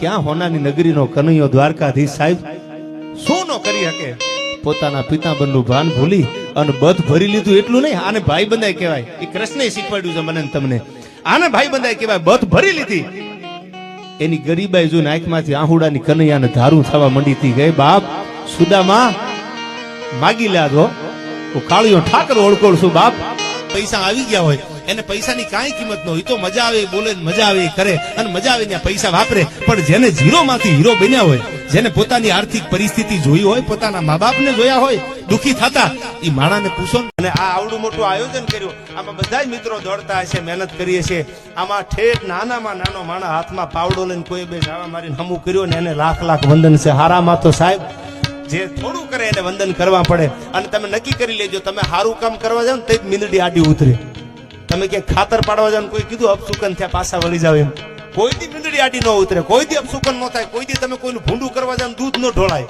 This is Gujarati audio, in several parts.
ક્યાં હોનાની નગરીનો કનૈયો દ્વારકાધીશ સાહેબ શું નો કરી શકે? પોતાના પિતાબંધનું ભાન ભૂલી અને બધ ભરી લીધું. એટલું નહીં, આને ભાઈ બંધાય કહેવાય. એ કૃષ્ણે શીખવાડ્યું છે મને ને તમને. આને ભાઈ બંધાય કહેવાય. બધ ભરી લીધી. એની ગરીબાઈ જોઈને આંખમાંથી આહુડાની કનૈયાને ધારું થવા માંડી હતી. ગઈ બાપ સુદામા માગી લ્યા હું કાળિયો ઠાકર ઓળખોળ છું બાપ. પૈસા આવી ગયા હોય એને પૈસાની કાંઈ કિંમત ન હોય તો મજા આવે બોલે, મજા આવે કરે અને મજા આવે ત્યાં પૈસા વાપરે. પણ જેને ઝીરો માંથી હીરો બન્યા હોય, જેને પોતાની આર્થિક પરિસ્થિતિ જોઈ હોય, પોતાના મા બાપને જોયા હોય દુખી થતા, એ માણાને પૂછો. અને આ આવડું મોટું આયોજન કર્યું, આમાં બધા મિત્રો દોડતા હશે, મહેનત કરીએ છીએ. આમાં ઠેઠ નાનામાં નાનો માણા હાથમાં પાવડો લઈને કોઈ બે જાવા મારીને હમું કર્યો ને એને લાખ લાખ વંદન છે. હારામાં તો સાહેબ જે થોડું કરે એને વંદન કરવા પડે. અને તમે નક્કી કરી લેજો, તમે સારું કામ કરવા જાવ ને તો મીંદડી આડી ઉતરે. તમે ક્યાંક ખાતર પાડવા જાવ કોઈ કીધું અપસુકન થયા પાછા વળી જાવ એમ, કોઈ દી મીંદડી આડી ન ઉતરે, કોઈ દી અપસુકન ન થાય, કોઈ દી તમે કોઈનું ભૂંડું કરવા જાવ દૂધ ન ઢોળાય.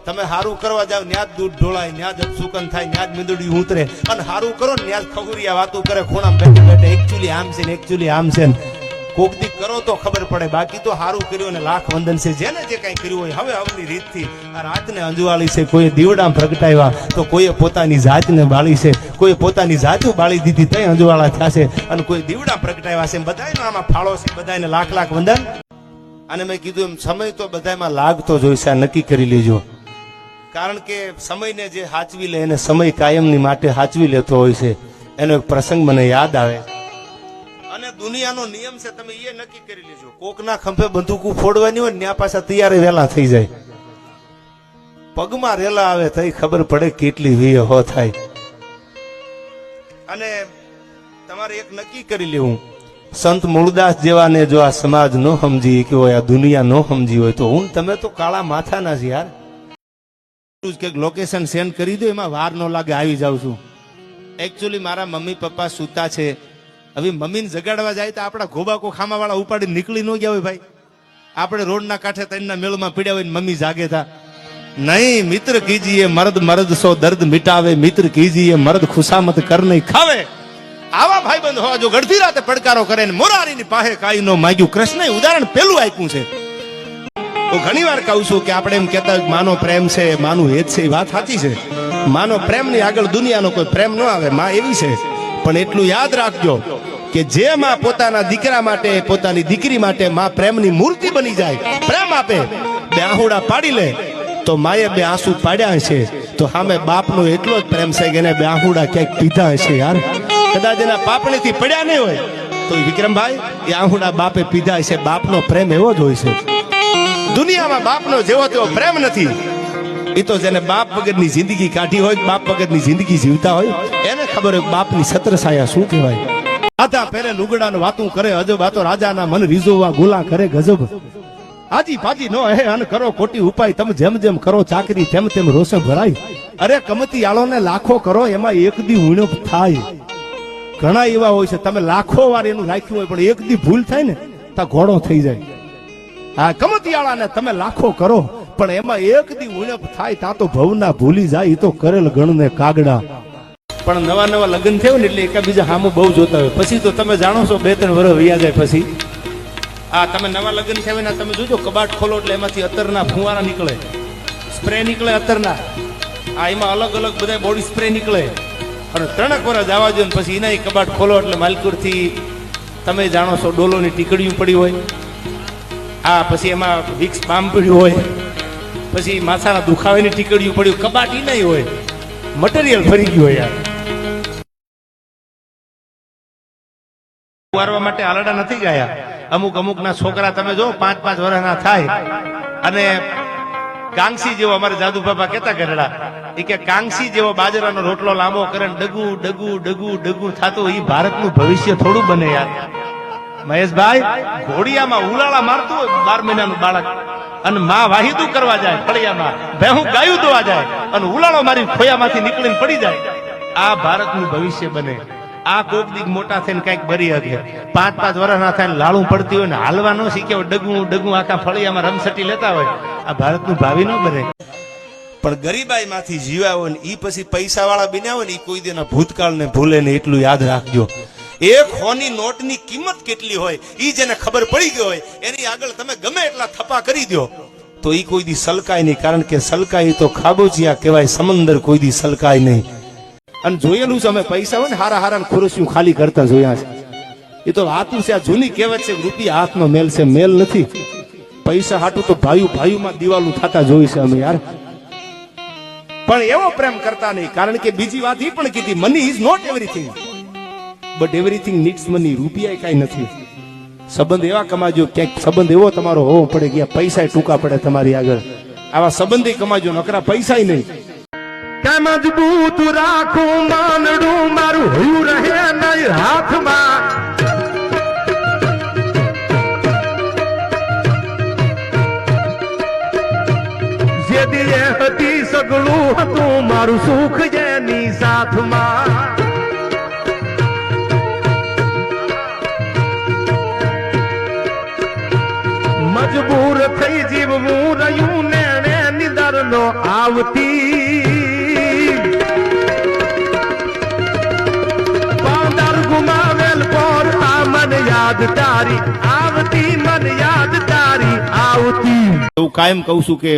તમે હારું કરવા જાવ ન્યાજ દૂધ ઢોળાય, ન્યાજ અપસુકન થાય, ન્યાજ મીંદડી ઉતરે. અને હારું કરો ને ન્યાજ ખગુરિયા વાતું કરે ખૂણા બેઠે બેઠે એકચ્યુઅલી આમ છે ને એકચ્યુઅલી આમ છે ને. કોક દી કરો તો ખબર પડે, બાકી તો હારું કર્યું અને લાખ વંદન છે. જેને જે કઈ કર્યું હોય હવે હવની રીતથી આ રાતને અંજવાળી છે. કોઈએ દીવડા પ્રગટાવ્યા તો કોઈએ પોતાની જાતને બાળી છે, કોઈએ પોતાની જાતું બાળી દીધી તઈ અંજવાળા થયા છે, અને કોઈ દીવડા પ્રગટાવ્યા છે. બધાયનો આમાં ફાળો છે, બધાને લાખ લાખ વંદન. અને મેં કીધું એમ સમય તો બધામાં લાગતો જ હોય છે, નક્કી કરી લેજો. કારણ કે સમયને જે હાચવી લે એને સમય કાયમની માટે હાચવી લેતો હોય છે. એનો એક પ્રસંગ મને યાદ આવે અને દુનિયાનો નિયમ છે, તમે એ નક્કી કરી લેજો. કોકના ખંભે બંદૂકો ફોડવાની હોય ને ત્યાં પાછા તૈયાર વેલા થઈ જાય. પગમાં રેલા આવે તો ખબર પડે કેટલી વીય હો થાય. અને તમારે એક નક્કી કરી લેવું, સંત મૂળદાસ જેવાને જો આ સમાજ ન સમજી કે હોય, આ દુનિયા ન સમજી હોય તો હું તમે તો કાળા માથાના છે યાર. કે લોકેશન સેન્ડ કરી દો, એમાં વાર ન લાગે આવી જાઉં છું. એકચ્યુઅલી મારા મમ્મી પપ્પા સૂતા છે. હવે મમ્મીને જગાડવા જાય તો આપણા ગોબાકો ખામાવાળા ઉપાડી નીકળી ન ગયા હોય ભાઈ. આપણે રોડના કાંઠે તૈનના મેળમાં પીડ્યા હોય ને મમ્મી જાગે થા. નહીં, મિત્ર કીજીએ મર્દ મર્દ સો દર્દ મિટાવે, મિત્ર કીજીએ મર્દ ખુશામત કર નહીં ખાવે. આવા ભાઈબંધ હોવા જો ગળતી રાતે પડકારો કરે ને મોરારીની પાસે કાઈ નો માંગ્યું. કૃષ્ણએ ઉદાહરણ પેલું આપ્યું છે. હું ઘણી વાર કહું છું કે આપણે એમ કહેતા હોય માનો પ્રેમ છે, માનું હેત છે, એ વાત સાચી છે. માનો પ્રેમની આગળ દુનિયાનો કોઈ પ્રેમ ન આવે, માં એવી છે. પણ એટલું યાદ રાખજો કે જે માં પોતાના દીકરા માટે, પોતાની દીકરી માટે માં પ્રેમની મૂર્તિ બની જાય, પ્રેમ આપે, બે આહુડા પાડી લે તો માએ બે આંસુ પાડ્યા હશે તો સામે બાપનો એટલો જ પ્રેમ છે કે એને બે આહુડા ક્યાંક પીધા હશે યાર. કદાચ એના પાપણીથી પડ્યા નહીં હોય તો વિક્રમભાઈ એ આહુડા બાપે પીધા હશે. બાપનો પ્રેમ એવો જ હોય છે. દુનિયામાં બાપનો જેવો તેવો પ્રેમ નથી. એ તો જેને બાપ વગરની જિંદગી કાઢી હોય, બાપ વગરની જિંદગી જીવતા હોય એને ખબર હોય બાપની છત્રછાયા શું કહેવાય. આધા પહેરે લુગડાને વાતું કરે અજબ, આ તો રાજાના મન રીઝોવા ગોલા કરે ગજબ. આજી પાજી નો હે અન કરો ખોટી ઉપાય, તમે જેમ જેમ કરો ચાકરી તેમ તેમ રોષે ભરાય. અરે કમતી આળોને લાખો કરો એમાં એક દી ઉણપ થાય. ઘણા એવા હોય છે તમે લાખો વાર એનું રાખ્યું હોય પણ એક દી ભૂલ થાય ને તો ઘોડો થઈ જાય. હા, કમતિયાળાને તમે લાખો કરો પણ એમાં એક દી ઉણપ થાય તા તો ભવના ભૂલી જાય. તો કરેલ ગણને કાગડા. પણ નવા નવા લગ્ન થયું ને એટલે એકબીજા સામું બહુ જોતા હોય. પછી તો તમે જાણો છો 2-3 વર્ષ વયા જાય પછી આ તમે નવા લગ્ન થયા ને તમે જોજો કબાટ ખોલો એટલે એમાંથી અત્તરના ફુવારા નીકળે, સ્પ્રે નીકળે અત્તરના. આ એમાં અલગ અલગ બધા બોડી સ્પ્રે નીકળે. અને 3 વર્ષ જવા દો ને પછી એના કબાટ ખોલો એટલે માલકુરથી તમે જાણો છો ડોલોની ટીકડીઓ પડી હોય. હા, પછી એમાં વિક્સ બામ પડ્યું હોય, પછી માથાના દુખાવાની ટીકડીઓ પડ્યું. કબાટ ઈ નહીં હોય, મટીરિયલ ફરી ગયું હોય યાર. વારવા માટે આલડા નથી ગયા. અમુક ના છોકરા તમે જો 5-5 વર્ષના થાય અને કાંગસી જેવો, અમારે જાદુ બાબા કેતા ગરડા એ કે કાંગસી જેવો બાજરાનો રોટલો લાંબો કરે ડગુ ડગુ ડગુ ડગુ થતું. એ ભારતનું ભવિષ્ય થોડું બને યાર. મહેશભાઈ, ઘોડિયામાં ઉલાળા મારતું હોય 12 મહિનાનું બાળક અને માં વાહિદું કરવા જાય ફળિયામાં, ભેહું ગાયું દોવા જાય અને ઉલાળો મારી ખોયામાંથી નીકળીને પડી જાય. આ ભારતનું ભવિષ્ય બને. આ કોક દીક મોટા થઈને કઈક બરી હકે. 5-5 વર્ષના થાય લાળું પડતી હોય ને હાલવા ન શીખ્યો ડગું ડગું આખા ફળિયામાં રમસટી લેતા હોય. આ ભારતનું ભાવિ ન બને. પણ ગરીબાઈ માંથી જીવ્યા હોય ને ઈ પછી પૈસા વાળા બન્યા હોય ને ઈ કોઈ દેના ભૂતકાળને ભૂલે ને એટલું યાદ રાખજો. એક હોની નોટની કિંમત કેટલી હોય ઈ જેને ખબર પડી ગઈ હોય એની આગળ તમે ગમે એટલા થપ્પા કરી દો તો ઈ કોઈ દી સલકાય નહીં, કારણ કે સલકાય તો ખાબોચિયા કહેવાય, સમંદર કોઈ દી સલકાય નહીં. અને જોયેલું છે અમે, પૈસા હોય ને હારા હારા ખુરશીઓ ખાલી કરતા જોયા છે. એ તો હાથું છે, આ જૂની કહેવત છે, રૂપિયા હાથનો મેલ છે, મેલ નથી. પૈસા હાટું તો ભાઈઓમાં દિવાલું થતા જોઈ છે અમે યાર, પણ એવો પ્રેમ કરતા નહીં. કારણ કે બીજી વાત એ પણ કીધી, money is not everything but everything needs money. રૂપિયા કઈ નથી. સંબંધ એવા કમાજો, ક્યાંક સંબંધ એવો તમારો હોવો પડે કે પૈસા ટૂંકા પડે તમારી આગળ. આવા સંબંધી કમાજો, નકરા પૈસા નહીં. કે મજબૂત રાખું માનડું મારું હું રહે નહીં હાથમાં, જે દિયે હતી સગળું હતું મારું સુખ જેની સાથમાં. મજબૂર થઈ જીવવું રહ્યું ને નિદર નો આવતી, પાંદર ગુમાવેલ પર આ મન યાદ તારી આવતી, મન યાદ તારી આવતી. હું કાયમ કહું છું કે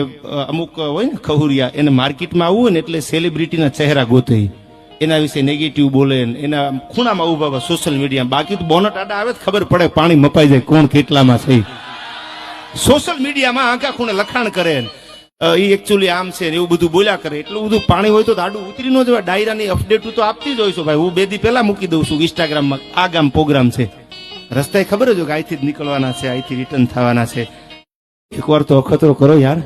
અમુક હોય ને ખહુરિયા, એને માર્કેટમાં આવવું હોય ને એટલે સેલિબ્રિટીના ચહેરા ગોતે, એના વિશે નેગેટિવ બોલે, એના ખૂણામાં ઉભા હોય સોશિયલ મીડિયા. બાકી તો બોનટ આડા આવે ખબર પડે, પાણી મપાઈ જાય કોણ કેટલામાં છે. સોશિયલ મીડિયામાં આંખા ખૂણે લખાણ કરે, એ એકચ્યુઅલી આમ છે એવું બધું બોલ્યા કરે. એટલું બધું પાણી હોય તો આડું ઉતરી ન જવાય. ડાયરાની અપડેટ તો આપતી જ હોય છું ભાઈ. હું 2 દી પહેલા મૂકી દઉં છું ઇન્સ્ટાગ્રામમાં, આ ગામ પ્રોગ્રામ છે, રસ્તાએ ખબર જ હોય કે અહીંથી જ નીકળવાના છે, અહીંથી રિટર્ન થવાના છે. એકવાર તો અખતરો કરો યાર,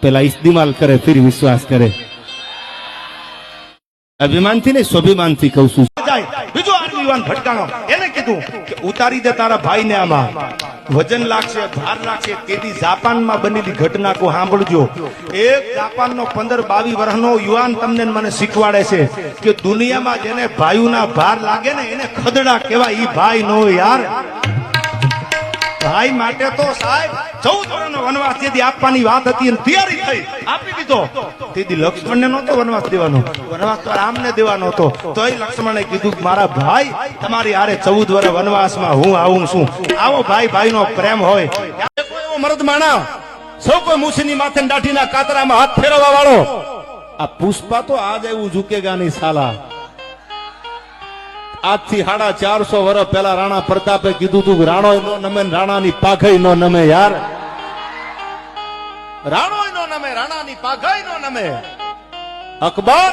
પેલા ઇસ્તેમાલ કરે ફિર વિશ્વાસ કરે. અભિમાનથી ને સ્વાભિમાનથી કહું છું. બીજો આર્મી યુવાન ભટકાણો, એને કીધું કે ઉતારી દે તારા ભાઈને, આમાં વજન લાગશે, ભાર લાગશે. તેથી જાપાનમાં બનેલી ઘટના કો સાંભળજો. એક જાપાનનો 15-22 વર્ષનો યુવાન તમને મને શીખવાડે છે કે દુનિયામાં જેને ભાઈઓના ભાર લાગે ને એને ખદડા કહેવાય. ઈ ભાઈ નો યાર. ભાઈ માટે તો સાહેબ 14 વર્ષનો વનવાસ જેથી આપવાની વાત હતી અને તૈયારી થઈ, આપી દીધો. તેથી લક્ષ્મણને નહોતો વનવાસ દેવાનો, વનવાસ તો રામને દેવાનો હતો. તો એ લક્ષ્મણે કીધું મારા ભાઈ તમારી હારે 14 વર્ષ વનવાસમાં હું આવું છું. આવો ભાઈ ભાઈનો પ્રેમ હોય. એવો મર્દ માણા, સૌ કોઈ મૂછની માથે દાઢીના કાતરામાં હાથ ફેરવવા વાળો. આ પુષ્પા તો આજ એવું ઝુકેગા નહીં સાલા. આજથી 450 વર્ષ પહેલા રાણા પ્રતાપે કીધું તું રાણો નો નમે, રાણાની પાઘઈ નો નમે યાર. રાણો નો નમે, રાણાની પાઘઈ નો નમે. અકબર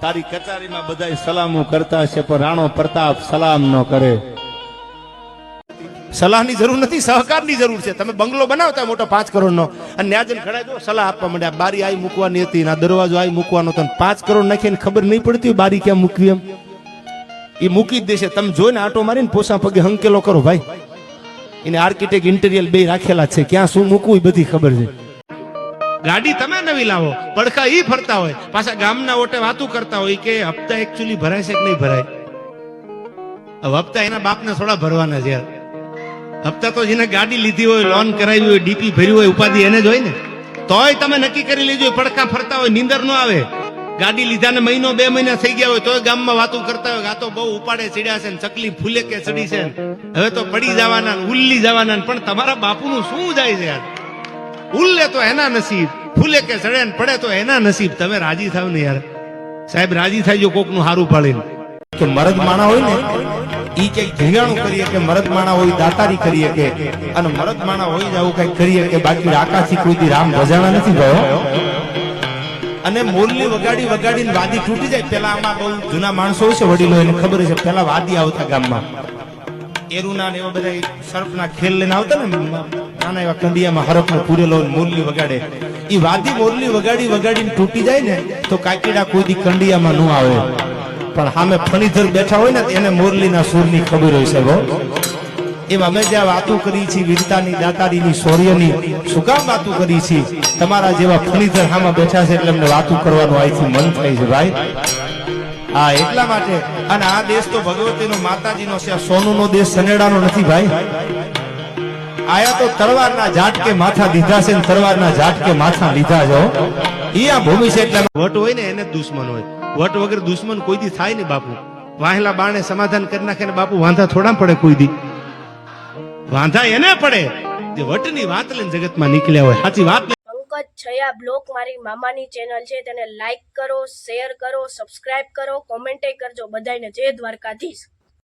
તારી કચારીમાં બધાય સલામો કરતા છે, પણ રાણો પ્રતાપ સલામ ન કરે. સલાહની જરૂર નથી, સહકારની જરૂર છે. તમે બંગલો બનાવતા મોટો 5 કરોડનો અને ન્યાજન ખડાઈ દો, સલાહ આપવા માંડ્યા. બારી આઈ મૂકવાની હતી, ના દરવાજો આઈ મૂકવાનો હતો, 5 કરોડ નાખીને ખબર નહીં પડતી બારી ક્યાં મૂકવી એમ. એ મૂકી જ દેશે. તમે જોઈને આટો મારીને પોસા પગે હંકેલો કરો ભાઈ. એને આર્કિટેક્ટ ઇન્ટિરિયર બે રાખેલા છે, ક્યાં શું મૂકવું એ બધી ખબર છે. ગાડી તમે નવી લાવો, પડખા ઈ ફરતા હોય, પાછા ગામના ઓટે વાતું કરતા હોય કે હપ્તા એકચ્યુઅલી ભરાય છે કે નહીં ભરાય. હવે હપ્તા એના બાપને થોડા ભરવાના છે યાર. હપ્તા તો જેને ગાડી લીધી હોય, લોન કરાવી હોય, ડીપી ભર્યું હોય, ઉપાધિ એને જ હોય ને. તોય તમે નક્કી કરી લેજો, પડખા ફરતા હોય, નીંદર ન આવે. ગાડી લીધાને 1 મહિનો 2 મહિના થઈ ગયા હોય તોય ગામમાં વાતું કરતા હોય, આ તો બહુ ઉપાડે ચડ્યા છે, ચકલી ફૂલે કે ચડી છે, હવે તો પડી જવાના, ઉલ્લી જવાના. પણ તમારા બાપુનું શું જાય છે યાર? ઉલ્લે તો એના નસીબ, ફૂલે કે ચડે ને પડે તો એના નસીબ. તમે રાજી થાવ ને યાર સાહેબ, રાજી થાય જો કોકનું હારું પાડીને. કે મરદ માણા હોય ને ઈ કઈક ધીંગાણું કરીએ, કે મરદ માણા હોય દાતારી કરીએ, કે અને મરદ માણા હોય જ આવું કઈક કરીએ, કે બાકી આકાશી કોઈ રામ ભજાણા નથી ગયો. અને મોરલી વગાડી વગાડીને વાદી તૂટી જાય. પેલા આમાં બહુ જૂના માણસો હોય છે, વડીલો, એને ખબર છે પેલા વાદી આવતા ગામમાં, એરુના ને એવા બધા સર્પના ખેલ લઈને આવતા ને, નાના એવા કંડિયામાં હરફનો પૂરેલો મોરલી વગાડે. ઈ વાદી મોરલી વગાડી વગાડીને તૂટી જાય ને તો કાકીડા કોઈ દી કંડિયામાં ન આવે. પણ સામે ફણીધર બેઠા હોય ને એને મોરલીના સૂરની ખબર હોય છે. એમ અમે જ્યાં વાતું કરી છે વીરતાની, દાતારીની, શૌર્યની, શું કામ વાતું કરી છે? તમારા જેવા ફણીધર સામે બેઠા છે એટલે અમને વાતું કરવાનું અહીંથી મન થાય છે ભાઈ. હા, એટલા માટે. અને આ દેશ તો ભગવતીનો, માતાજીનો છે, સોનુનો દેશ, સનેડાનો નથી ભાઈ. આયા તો તલવારના ઝાટકે માથા દીધા છે, તલવારના ઝાટકે માથા લીધા છો. ઈ આ ભૂમિ છે એટલે વટ હોય ને એને દુશ્મન હોય. વટ વગર દુશ્મન કોઈ દી થાય ને બાપુ. વાહેલા બાણે સમાધાન કરી નાખે ને બાપુ વાંધા થોડા પડે કોઈ દી. વાંધા એને પડે જે વટની વાત લઈને જગતમાં નીકળ્યા હોય. સાચી વાત. પંકજ છયા બ્લોક મારી મામાની ચેનલ છે, તેને લાઈક કરો, શેર કરો, સબસ્ક્રાઇબ કરો, કોમેન્ટે કરજો. બધાને જય દ્વારકાધીશ.